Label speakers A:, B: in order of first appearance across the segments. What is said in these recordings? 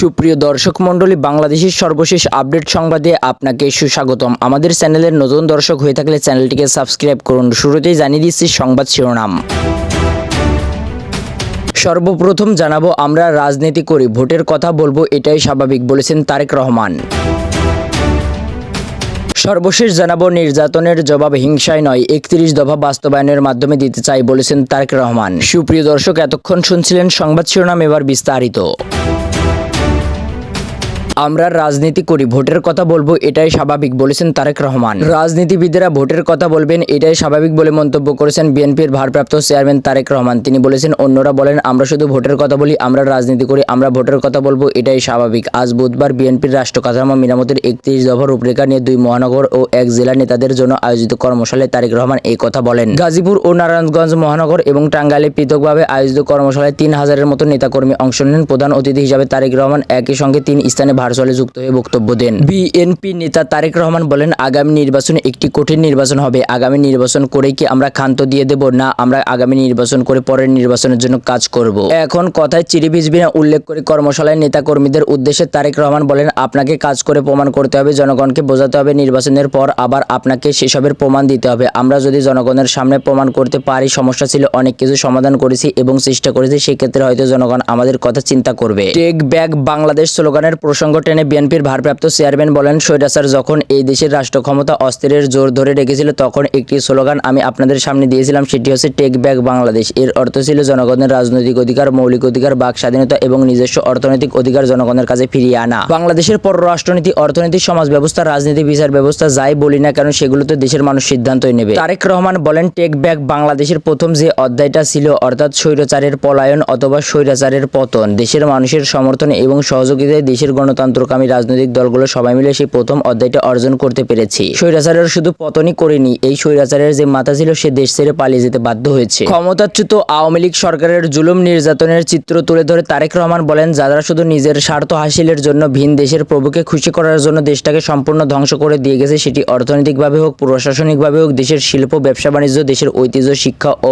A: সুপ্রিয় দর্শক মণ্ডলী, বাংলাদেশের সর্বশেষ আপডেট সংবাদে আপনাকে সুস্বাগতম। আমাদের চ্যানেলের নতুন দর্শক হয়ে থাকলে চ্যানেলটিকে সাবস্ক্রাইব করুন। শুরুতেই জানিয়ে দিচ্ছি সংবাদ শিরোনাম। সর্বপ্রথম জানাবো, আমরা রাজনীতি করি, ভোটের কথা বলবো, এটাই স্বাভাবিক, বলেছেন তারেক রহমান। সর্বশেষ জানাবো, নির্যাতনের জবাব হিংসায় নয়, 31 দফা বাস্তবায়নের মাধ্যমে দিতে চাই, বলেছেন তারেক রহমান। সুপ্রিয় দর্শক, এতক্ষণ শুনছিলেন সংবাদ শিরোনাম, এবার বিস্তারিত। আমরা রাজনীতি করি, ভোটের কথা বলবো, এটাই স্বাভাবিক, বলেছেন তারেক রহমান। রাজনীতিবিদেরা ভোটের কথা বলবেন, এটাই স্বাভাবিক বলে মন্তব্য করেছেন বিএনপির ভারপ্রাপ্ত চেয়ারম্যান তারেক রহমান। তিনি বলেছেন, অন্যরা বলেন আমরা শুধু ভোটের কথা বলি, আমরা রাজনীতি করি, আমরা ভোটের কথা বলবো, এটাই স্বাভাবিক। আজ বুধবার বিএনপির রাষ্ট্র কাঠামো মেরামতের 31 দফা রূপরেখা নিয়ে 2 মহানগর ও 1 জেলা নেতাদের জন্য আয়োজিত কর্মশালায় তারেক রহমান এই কথা বলেন। গাজীপুর ও নারায়ণগঞ্জ মহানগর এবং টাঙ্গাইলে পৃথকভাবে আয়োজিত কর্মশালায় 3000-এর মতো নেতাকর্মী অংশ নেন। প্রধান অতিথি হিসেবে তারেক রহমান একই সঙ্গে 3 স্থানে ভার্চুয়ালি যুক্ত হয়ে বক্তব্য দেন। বিএনপি নেতা তারেক রহমান বলেন, আগামী নির্বাচন একটি কঠিন নির্বাচন হবে। আগামী নির্বাচন করেই কি আমরা ক্ষান্ত দিয়ে দেব? না, আমরা আগামী নির্বাচন করে পরের নির্বাচনের জন্য কাজ করব। এখন কথায় চিড়ি ভিজবি না উল্লেখ করে কর্মশালায় নেতা কর্মীদের উদ্দেশ্যে তারেক রহমান বলেন, আপনাকে কাজ করে প্রমাণ করতে হবে, জনগণকে বোঝাতে হবে, নির্বাচনের পর আবার আপনাকে সেসবের প্রমাণ দিতে হবে। আমরা যদি জনগণের সামনে প্রমাণ করতে পারি সমস্যা ছিল, অনেক কিছু সমাধান করেছি এবং চেষ্টা করেছি, সেক্ষেত্রে হয়তো জনগণ আমাদের কথা চিন্তা করবে। টেক ব্যাক বাংলাদেশ স্লোগানের প্রসঙ্গ টেনে বিএনপির ভারপ্রাপ্ত চেয়ারম্যান বলেন, স্বৈরাচার যখন এই দেশের রাষ্ট্র ক্ষমতা অস্থিরের জোর ধরে রেখেছিল, তখন একটি স্লোগান আমি আপনাদের সামনে দিয়েছিলাম, সেটি হচ্ছে টেক ব্যাক বাংলাদেশ। এর অর্থ ছিল জনগণের রাজনৈতিক অধিকার, মৌলিক অধিকার, বাক স্বাধীনতা এবং নিজস্ব অর্থনৈতিক অধিকার জনগণের কাছে ফিরিয়ে আনা। বাংলাদেশের পররাষ্ট্রনীতি, অর্থনীতি, সমাজ ব্যবস্থা, রাজনীতি, বিচার ব্যবস্থা যাই বলি না কেন, সেগুলোতে দেশের মানুষ সিদ্ধান্তই নেবে। তারেক রহমান বলেন, টেক ব্যাক বাংলাদেশের প্রথম যে অধ্যায়টা ছিল, অর্থাৎ স্বৈরাচারের পলায়ন অথবা স্বৈরাচারের পতন, দেশের মানুষের সমর্থন এবং সহযোগিতায় দেশের গণতন্ত্রকামী রাজনৈতিক দলগুলো সবাই মিলে সেই প্রথম অধ্যায়টা অর্জন করতে পেরেছি। স্বৈরাচারের শুধু পতনই করেনি, এই স্বৈরাচারের যে মাথা ছিল সে দেশ ছেড়ে পালিয়ে যেতে বাধ্য হয়েছে। ক্ষমতাচ্যুত আওয়ামী লীগ সরকারের জুলুম নির্যাতনের চিত্র তুলে ধরে তারেক রহমান বলেন, যারা শুধু নিজের স্বার্থ হাসিলের জন্য ভিন দেশের প্রভুকে খুশি করার জন্য দেশটাকে সম্পূর্ণ ধ্বংস করে দিয়ে গেছে, সেটি অর্থনৈতিকভাবে হোক, প্রশাসনিকভাবে হোক, দেশের শিল্প, ব্যবসা বাণিজ্য, দেশের ঐতিহ্য, শিক্ষা ও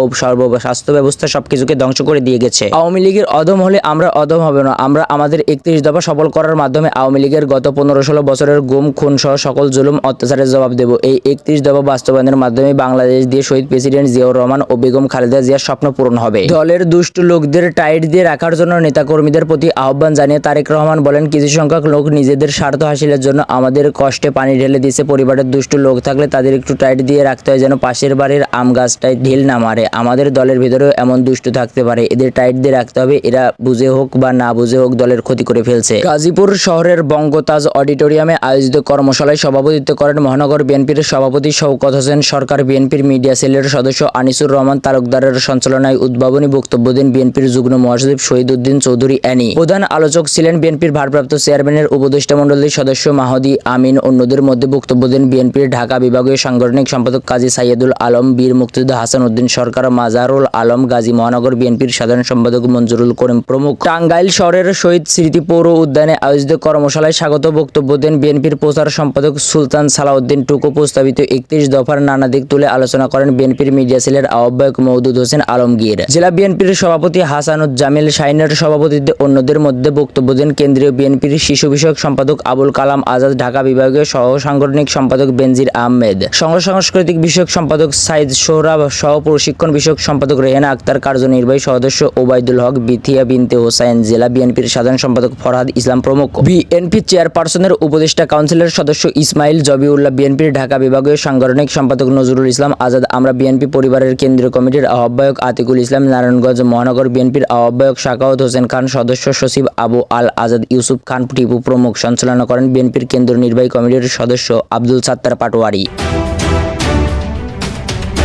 A: স্বাস্থ্য ব্যবস্থা সবকিছুকে ধ্বংস করে দিয়ে গেছে। আওয়ামী লীগের অধম হলে আমরা অধম হবে না, আমরা আমাদের 31 দফা সফল করার মাধ্যমে আওয়ামী লীগের গত 15-16 বছরের গুম খুন সহ সকল জুলুম অত্যাচারের জবাব দেব। এই 31 দফা বাস্তবায়নের মাধ্যমে বাংলাদেশ দিয়ে শহীদ প্রেসিডেন্ট জিয়াউর রহমান ও বেগম খালেদা জিয়ার স্বপ্ন পূরণ হবে। দলের দুষ্ট লোকদের টাইট দিয়ে রাখার জন্য নেতাকর্মীদের প্রতি আহ্বান জানিয়ে তারেক রহমান বলেন, কিছু সংখ্যক লোক নিজেদের স্বার্থ হাসিলের জন্য আমাদের কষ্টে পানি ঢেলে দিয়েছে। পরিবারের দুষ্ট লোক থাকলে তাদের একটু টাইট দিয়ে রাখতে হয়, যেন পাশের বাড়ির আম গাছটায় ঢিল না মারে। আমাদের দলের ভিতরেও এমন দুষ্ট থাকতে পারে, এদের টাইট দিয়ে রাখতে হবে, এরা বুঝে হোক বা না বুঝে হোক দলের ক্ষতি করে ফেলছে। গাজীপুর শহরের বঙ্গতাজ অডিটোরিয়ামে আয়োজিত কর্মশালায় সভাপতিত্ব করেন মহানগর বিএনপির সভাপতি শওকত হোসেন সরকার। বিএনপির মিডিয়া সেলের সদস্য আনিসুর রহমান তালুকদারের সঞ্চালনায় উদ্ভাবনী বক্তব্য দেন বিএনপির যুগ্ম মহাসচিব শহীদ উদ্দিন চৌধুরী অ্যানি। প্রধান আলোচক ছিলেন বিএনপির ভারপ্রাপ্ত চেয়ারম্যানের উপদেষ্টা মণ্ডলীর সদস্য মাহদি আমিন। অন্যদের মধ্যে বক্তব্য দেন বিএনপির ঢাকা বিভাগীয় সাংগঠনিক সম্পাদক কাজী সাইয়েদুল আলম, বীর মুক্তিযোদ্ধা হাসান উদ্দিন সরকার, মাজারুল আলম গাজী, মহানগর বিএনপির সাধারণ সম্পাদক মঞ্জুরুল করিম প্রমুখ। টাঙ্গাইল শহরের শহীদ স্মৃতি পৌর উদ্যানে আয়োজিত কর্মশালায় স্বাগত বক্তব্য দেন বিএনপির প্রচার সম্পাদক সুলতান সালাউদ্দিন টুকু। প্রস্তাবিত 31 দফার নানা দিক তুলে আলোচনা করেন বিএনপির মিডিয়া সেলের আহ্বায়ক মওদুদ হোসেন আলমগীর। জেলা বিএনপির সভাপতি হাসানুজ্জামিল শাহিনের সভাপতিত্বে অন্যদের মধ্যে বক্তব্য দেন কেন্দ্রীয় বিএনপির শিশু বিষয়ক সম্পাদক আবুল কালাম আজাদ, ঢাকা বিভাগীয় সহ সাংগঠনিক সম্পাদক বেনজির আহমেদ, সাংস্কৃতিক বিষয়ক সম্পাদক সাইদ সোহরাব, সহ প্রশিক্ষণ বিষয়ক সম্পাদক রেহেনা আক্তার, কার্যনির্বাহী সদস্য ওবায়দুল হক, বিথিয়া বিনতে হোসাইন, জেলা বিএনপির সাধারণ সম্পাদক ফরহাদ ইসলাম প্রমুখ। বিএনপি চেয়ারপারসনের উপদেষ্টা কাউন্সিলের সদস্য ইসমাইল জবিউল্লাহ, বিএনপির ঢাকা বিভাগীয় সাংগঠনিক সম্পাদক নজরুল ইসলাম আজাদ, আমরা বিএনপি পরিবারের কেন্দ্রীয় কমিটির আহ্বায়ক আতিকুল ইসলাম, নারায়ণগঞ্জ মহানগর বিএনপির আহ্বায়ক সাখাওয়াত হোসেন খান, সদস্য সচিব আবু আল আজাদ, ইউসুফ খান টিপু প্রমুখ। সঞ্চালনা করেন বিএনপির কেন্দ্রীয় নির্বাহী কমিটির সদস্য আব্দুল সাত্তার পাটোয়ারি।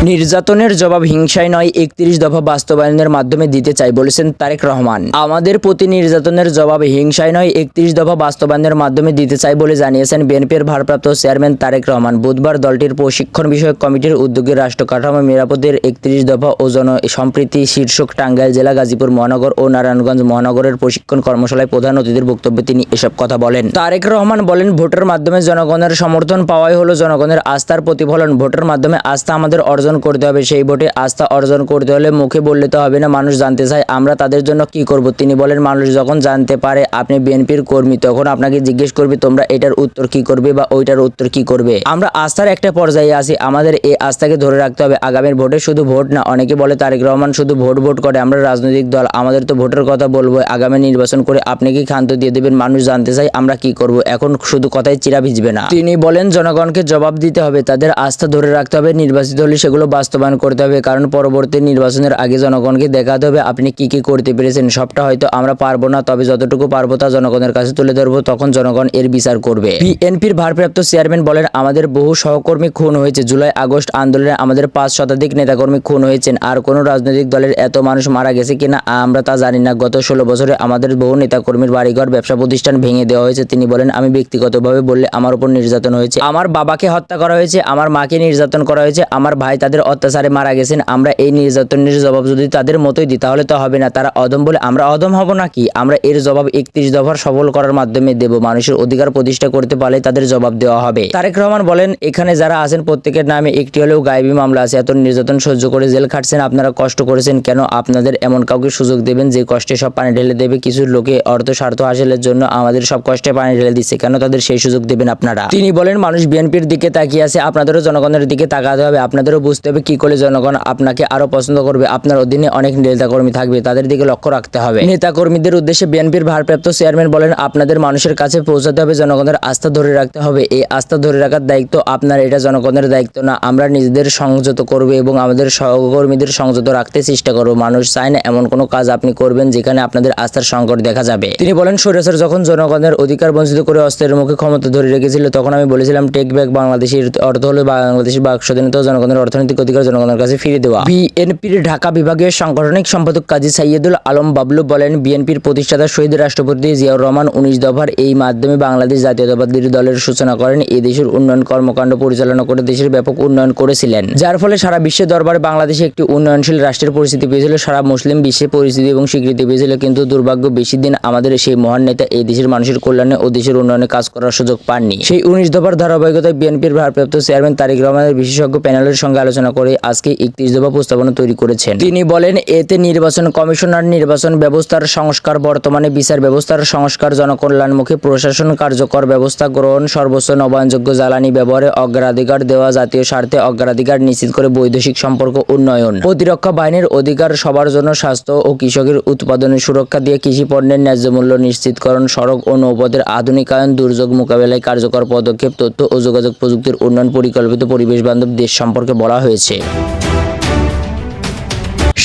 A: নির্যাতনের জবাব হিংসায় নয়, 31 দফা বাস্তবায়নের মাধ্যমে দিতে চাই, বলেছেন তারেক রহমান। আমাদের প্রতি নির্যাতনের জবাব হিংসায় নয়, 31 দফা বাস্তবায়নের মাধ্যমে দিতে চাই বলে জানিয়েছেন বিএনপির ভারপ্রাপ্ত চেয়ারম্যান তারেক রহমান। বুধবার দলটির প্রশিক্ষণ বিষয়ক কমিটির উদ্যোগে রাষ্ট্র কাঠামো মেরামতের 31 দফা ও জনসম্প্রীতি শীর্ষক টাঙ্গাইল জেলা, গাজীপুর মহানগর ও নারায়ণগঞ্জ মহানগরের প্রশিক্ষণ কর্মশালায় প্রধান অতিথির বক্তব্যে তিনি এসব কথা বলেন। তারেক রহমান বলেন, ভোটের মাধ্যমে জনগণের সমর্থন পাওয়াই হলো জনগণের আস্থার প্রতিফলন। ভোটের মাধ্যমে আস্থা আমাদের অর্জন অর্জন করতে হবে। সেই ভোটে আস্থা অর্জন করতে হলে মুখে বললে তো হবে না, মানুষ জানতে চায় আমরা তাদের জন্য কি করব। তিনি বলেন, মানুষ যখন জানতে পারে আপনি বিএনপির কর্মী তখন আপনাকে জিজ্ঞেস করবে তোমরা এটার উত্তর কি করবে বা ওইটার উত্তর কি করবে। আমরা আস্থার একটা পর্যায়ে আছি, আমাদের এই আস্থাকে ধরে রাখতে হবে। আগামীর ভোটে শুধু ভোট না, অনেকে বলে তারেক রহমান শুধু ভোট করে, আমরা রাজনৈতিক দল, আমাদের তো ভোটের কথা বলবো। আগামী নির্বাচন করে আপনি কি ক্ষান্ত দিয়ে দেবেন? মানুষ জানতে চাই আমরা কি করব। এখন শুধু কথায় চিরা ভিজবে না। তিনি বলেন, জনগণকে জবাব দিতে হবে, তাদের আস্থা ধরে রাখতে হবে, নির্বাচিত হলে সেগুলো বাস্তবায়ন করতে হবে। কারণ পরবর্তী নির্বাচনের আগে জনগণকে দেখাতে হবে আপনি কি কি করতে পেরেছেন। সবটা হয়তো আমরা পারবো না, তবে যতটুকু পারবো তা জনগণের কাছে তুলে ধরবো, তখন জনগণ এর বিচার করবে। বিএনপির ভারপ্রাপ্ত চেয়ারম্যান বলেন, আমাদের বহু সহকর্মী খুন হয়েছে। জুলাই আগস্ট আন্দোলনে আমাদের 5 শতাধিক নেতাকর্মী খুন হয়েছেন। আর কোন রাজনৈতিক দলের এত মানুষ মারা গেছে কিনা আমরা তা জানি না। গত 16 বছরে আমাদের বহু নেতাকর্মীর বাড়িঘর, ব্যবসা প্রতিষ্ঠান ভেঙে দেওয়া হয়েছে। তিনি বলেন, আমি ব্যক্তিগতভাবে বললে আমার উপর নির্যাতন হয়েছে, আমার বাবাকে হত্যা করা হয়েছে, আমার মাকে নির্যাতন করা হয়েছে, আমার ভাই তাদের অত্যাচারে মারা গেছেন। আমরা এই নির্যাতনের জবাব যদি তাদের মতোই দিই তাহলে তো হবে না। তারা অদম বলে আমরা অদম হব নাকি? আমরা এর জবাব 31 দফার সফল করার মাধ্যমে দেব। মানুষের অধিকার প্রতিষ্ঠা করতে পারলে তাদের জবাব দেওয়া হবে। তারেক রহমান বলেন, এখানে যারা আছেন প্রত্যেকের নামে একটি হলেও গায়েবী মামলা আছে। এত নির্যাতন সহ্য করে জেল খাটছেন, আপনারা কষ্ট করেছেন কেন? আপনাদের এমন কাউকে সুযোগ দেবেন যে কষ্টে সব পানি ঢেলে দেবে? কিছু লোকে অর্থ স্বার্থ হাসিলের জন্য আমাদের সব কষ্টে পানি ঢেলে দিচ্ছে, কেন তাদের সেই সুযোগ দেবেন আপনারা? তিনি বলেন, মানুষ বিএনপির দিকে তাকিয়ে আছে, আপনাদেরও জনগণের দিকে তাকাতে হবে। আপনাদেরও বুঝতে হবে কি করলে জনগণ আপনাকে আরো পছন্দ করবে। আপনার অধীনে অনেক নেতাকর্মী থাকবে, তাদের দিকে লক্ষ্য রাখতে হবে। নেতাকর্মীদের উদ্দেশ্যে বিএনপির ভারপ্রাপ্ত চেয়ারম্যান বলেন, আপনাদের মানুষের কাছে পৌঁছাতে হবে, জনগণের আস্থা ধরে রাখতে হবে। এই আস্থা ধরে রাখার দায়িত্ব আপনার, এটা জনগণের দায়িত্ব না। আমরা নিজেদের সংযত করব এবং আমাদের সহকর্মীদের সংযত রাখতে চেষ্টা করব। মানুষ চায় না এমন কোনো কাজ আপনি করবেন যেখানে আপনাদের আস্থার সংকট দেখা যাবে। তিনি বলেন, স্বৈরাচার যখন জনগণের অধিকার বঞ্চিত করে অস্ত্রের মুখে ক্ষমতা ধরে রেখেছিল তখন আমি বলেছিলাম টেক ব্যাক বাংলাদেশের অর্থ হলো বাংলাদেশের বাক স্বাধীনতা, জনগণের অর্থনৈতিক অধিকার জনগণের কাছে ফিরে দেওয়া। বিএনপির ঢাকা বিভাগীয় সাংগঠনিক সম্পাদক কাজী সাইয়েদুল আলম বাবলু বলেন, বিএনপির প্রতিষ্ঠাতা শহীদ রাষ্ট্রপতি জিয়াউর রহমান 19 দফার এই মাধ্যমে বাংলাদেশ জাতীয়তাবাদী দলের সূচনা করেন। এই দেশের উন্নয়ন কর্মকাণ্ড পরিচালনা করে দেশের ব্যাপক উন্নয়ন করেছিলেন, যার ফলে সারা বিশ্বের দরবারে বাংলাদেশে একটি উন্নয়নশীল রাষ্ট্রের পরিস্থিতি পেয়েছিল, সারা মুসলিম বিশ্বে পরিস্থিতি এবং স্বীকৃতি পেয়েছিল। কিন্তু দুর্ভাগ্য, বেশি দিন আমাদের সেই মহান নেতা এই দেশের মানুষের কল্যাণে ও দেশের উন্নয়নে কাজ করার সুযোগ পাননি। সেই 19 দফার ধারাবাহিকতায় বিএনপির ভারপ্রাপ্ত চেয়ারম্যান তারেক রহমানের বিশেষজ্ঞ প্যানেলের সঙ্গে আলোচনা করে আজকে 31 দফা প্রস্তাবনা তৈরি করেছেন। তিনি বলেন, এতে নির্বাচন কমিশনার, নির্বাচন ব্যবস্থার সংস্কার, বর্তমানে বিচার ব্যবস্থার সংস্কার, জনকল্যাণমুখী প্রশাসন কার্যকর ব্যবস্থা গ্রহণ, সর্বোচ্চ নবায়নযোগ্য জ্বালানি ব্যবহারে অগ্রাধিকার দেওয়া, জাতীয় স্বার্থে অগ্রাধিকার নিশ্চিত করে বৈদেশিক সম্পর্ক উন্নয়ন, প্রতিরক্ষা বাহিনীর অধিকার সবার জন্য, স্বাস্থ্য ও কৃষকের উৎপাদনের সুরক্ষা দিয়ে কৃষি পণ্যের ন্যায্য মূল্য নিশ্চিতকরণ, সড়ক ও নৌপথের আধুনিকায়ন, দুর্যোগ মোকাবেলায় কার্যকর পদক্ষেপ, তথ্য ও যোগাযোগ প্রযুক্তির উন্নয়ন, পরিকল্পিত পরিবেশ বান্ধব দেশ সম্পর্কে বলা হয়েছে।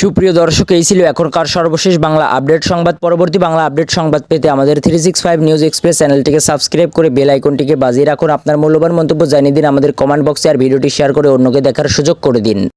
A: সুপ্রিয় দর্শক, এই ছিল এখনকার সর্বশেষ বাংলা আপডেট সংবাদ। পরবর্তী বাংলা আপডেট সংবাদ পেতে আমাদের 365 নিউজ এক্সপ্রেস চ্যানেলটিকে সাবস্ক্রাইব করে বেল আইকনটিকে বাজিয়ে রাখুন। আপনার মূল্যবান মন্তব্য জানিয়ে দিন আমাদের কমেন্ট বক্সে, আর ভিডিওটি শেয়ার করে অন্যকে দেখার সুযোগ করে দিন।